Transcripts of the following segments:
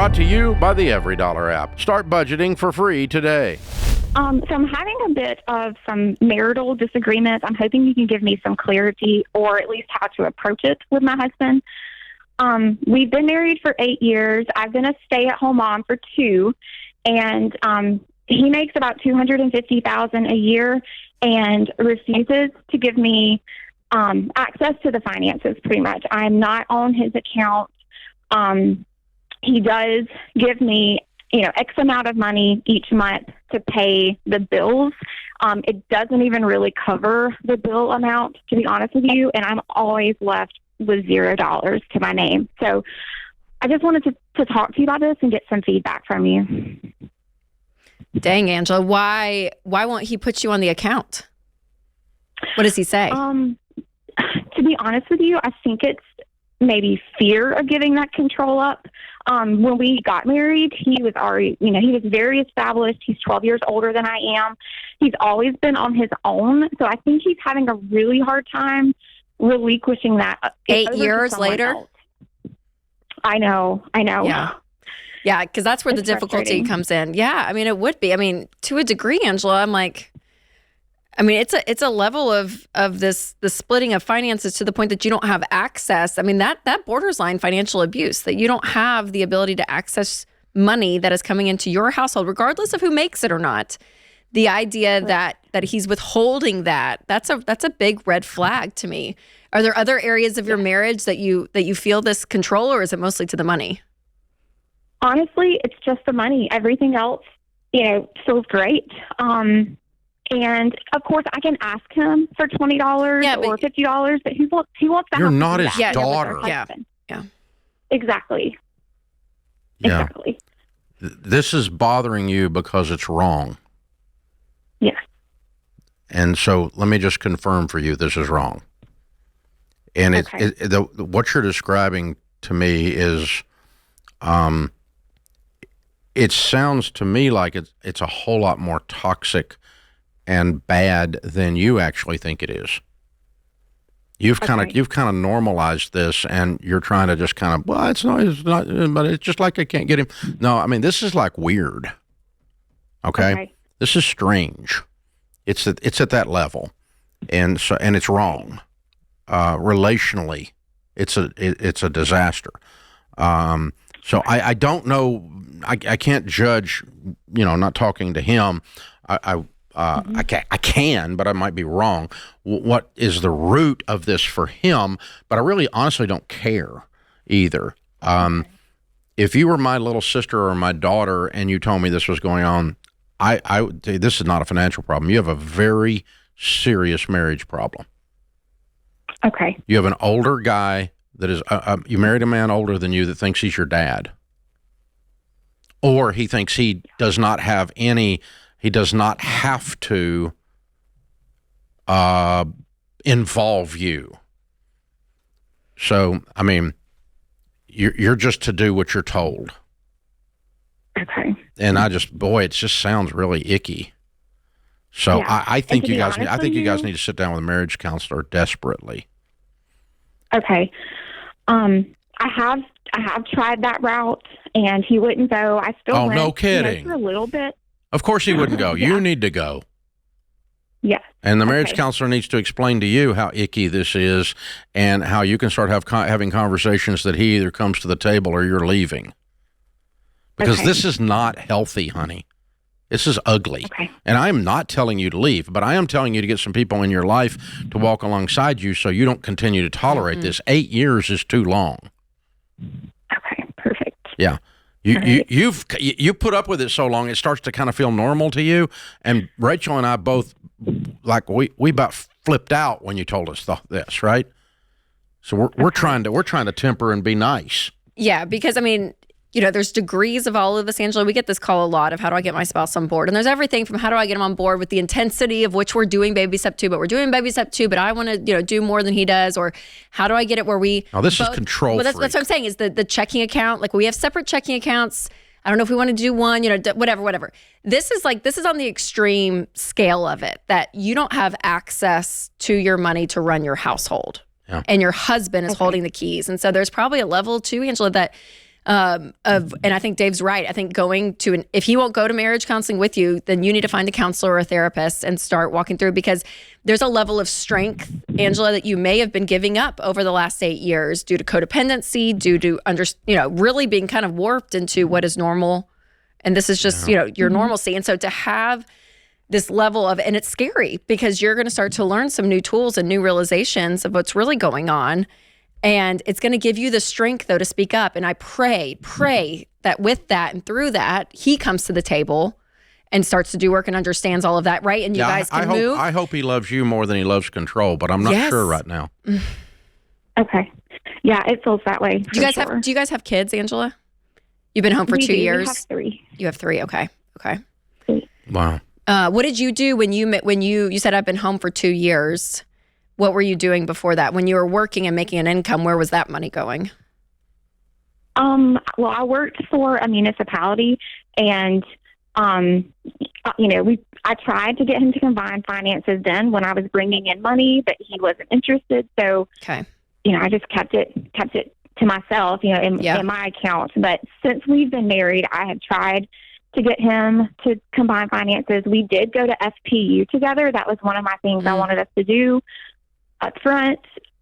Brought to you by the Every Dollar app. Start budgeting for free today. So I'm having a bit of some marital disagreements. I'm hoping you can give me some clarity or at least how to approach it with my husband. We've been married for 8 years. I've been a stay-at-home mom for 2, and he makes about $250,000 a year and refuses to give me access to the finances. Pretty much, I'm not on his account. He does give me, X amount of money each month to pay the bills. It doesn't even really cover the bill amount, to be honest with you, and I'm always left with $0 to my name. So I just wanted to talk to you about this and get some feedback from you. Dang, Angela, why won't he put you on the account? What does he say? To be honest with you, I think it's maybe fear of giving that control up. When we got married, he was already, he was very established. He's 12 years older than I am. He's always been on his own. So I think he's having a really hard time relinquishing that. 8 years later? Else. I know. Yeah, because that's where the difficulty comes in. Yeah, I mean, it would be. I mean, to a degree, Angela, I'm like, it's a level of the splitting of finances to the point that you don't have access. I mean, that borders line financial abuse, that you don't have the ability to access money that is coming into your household, regardless of who makes it or not. The idea that he's withholding that's a big red flag to me. Are there other areas of your marriage that you feel this control, or is it mostly to the money? Honestly, it's just the money. Everything else, feels great. And of course, I can ask him for $20 or $50, but he wants that. You're not his daughter. Yeah. Exactly. Yeah. Exactly. This is bothering you because it's wrong. Yes. And so let me just confirm for you, this is wrong. And what you're describing to me is, it sounds to me like it's a whole lot more toxic and bad than you actually think it is. You've kind of normalized this, and you're trying to just kind of, well, it's not, but it's just like I can't get him. No, I mean, this is like weird. Okay. This is strange. It's at that level, and it's wrong. Relationally, it's a disaster. So I don't know. I can't judge. Not talking to him. I can, but I might be wrong. What is the root of this for him? But I really, honestly, don't care either. If you were my little sister or my daughter and you told me this was going on, I would say this is not a financial problem. You have a very serious marriage problem. Okay. You have an older guy that is, you married a man older than you that thinks he's your dad. Or he thinks he does not have he does not have to involve you. So, I mean, you're just to do what you're told. Okay. And it just sounds really icky. So yeah. I think you guys need to sit down with a marriage counselor desperately. Okay. I have tried that route, and he wouldn't go. I still went. No kidding. For a little bit. Of course he wouldn't go. You need to go. Yes. And the marriage counselor needs to explain to you how icky this is and how you can start having conversations that he either comes to the table or you're leaving. Because this is not healthy, honey. This is ugly. Okay. And I am not telling you to leave, but I am telling you to get some people in your life to walk alongside you so you don't continue to tolerate this. 8 years is too long. Okay, perfect. Yeah. You put up with it so long, it starts to kind of feel normal to you. And Rachel and I both, like, we about flipped out when you told us this, right? So we're trying to temper and be nice. Yeah, because I mean, there's degrees of all of this, Angela. We get this call a lot of how do I get my spouse on board? And there's everything from how do I get him on board with the intensity of which we're doing baby step 2, but we're doing baby step 2, but I want to, do more than he does, or how do I get it where we this is control freak. That's what I'm saying is the checking account. Like we have separate checking accounts. I don't know if we want to do one, whatever. This is on the extreme scale of it, that you don't have access to your money to run your household. Yeah. And your husband is holding the keys. And so there's probably a level too, Angela, that And I think Dave's right. I think if he won't go to marriage counseling with you, then you need to find a counselor or a therapist and start walking through, because there's a level of strength, Angela, that you may have been giving up over the last 8 years due to codependency, due to really being kind of warped into what is normal. And this is just, your normalcy. And so to have this level of, and it's scary because you're going to start to learn some new tools and new realizations of what's really going on. And it's going to give you the strength, though, to speak up. And I pray that with that and through that, he comes to the table and starts to do work and understands all of that, right? And you guys can move. I hope he loves you more than he loves control, but I'm not sure right now. Okay. Yeah, it feels that way. Do you guys have kids, Angela? You've been home for 2 years? We have 3. You have 3. Okay. Wow. What did you do when you said I've been home for 2 years? What were you doing before that? When you were working and making an income, where was that money going? Well, I worked for a municipality, and I tried to get him to combine finances then when I was bringing in money, but he wasn't interested. So, I just kept it to myself, in my account. But since we've been married, I have tried to get him to combine finances. We did go to FPU together. That was one of my things I wanted us to do up front.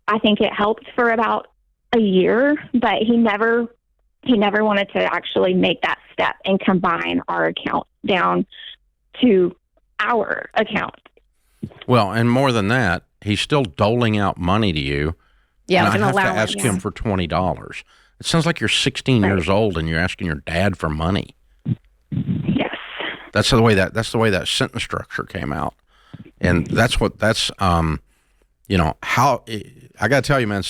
I think it helped for about a year, but he never wanted to actually make that step and combine our account down to our account. Well, and more than that, he's still doling out money to you. Yeah, and I have to ask him for $20. It sounds like you're 16 years old and you're asking your dad for money. Yes. That's the way that sentence structure came out. And how I got to tell you, man,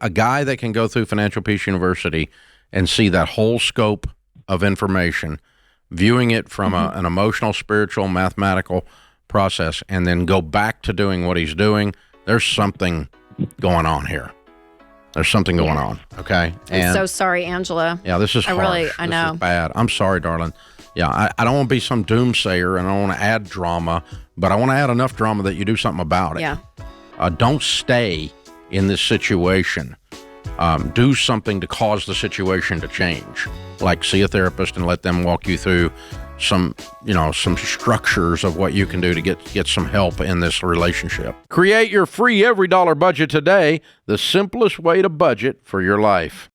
a guy that can go through Financial Peace University and see that whole scope of information, viewing it from an emotional, spiritual, mathematical process, and then go back to doing what he's doing, there's something going on here. There's something going on, okay? And I'm so sorry, Angela. Yeah, this is harsh. I know. This is bad. I'm sorry, darling. Yeah, I don't want to be some doomsayer, and I don't want to add drama, but I want to add enough drama that you do something about it. Yeah. Don't stay in this situation. Do something to cause the situation to change. Like see a therapist and let them walk you through some structures of what you can do to get some help in this relationship. Create your free every dollar budget today, the simplest way to budget for your life.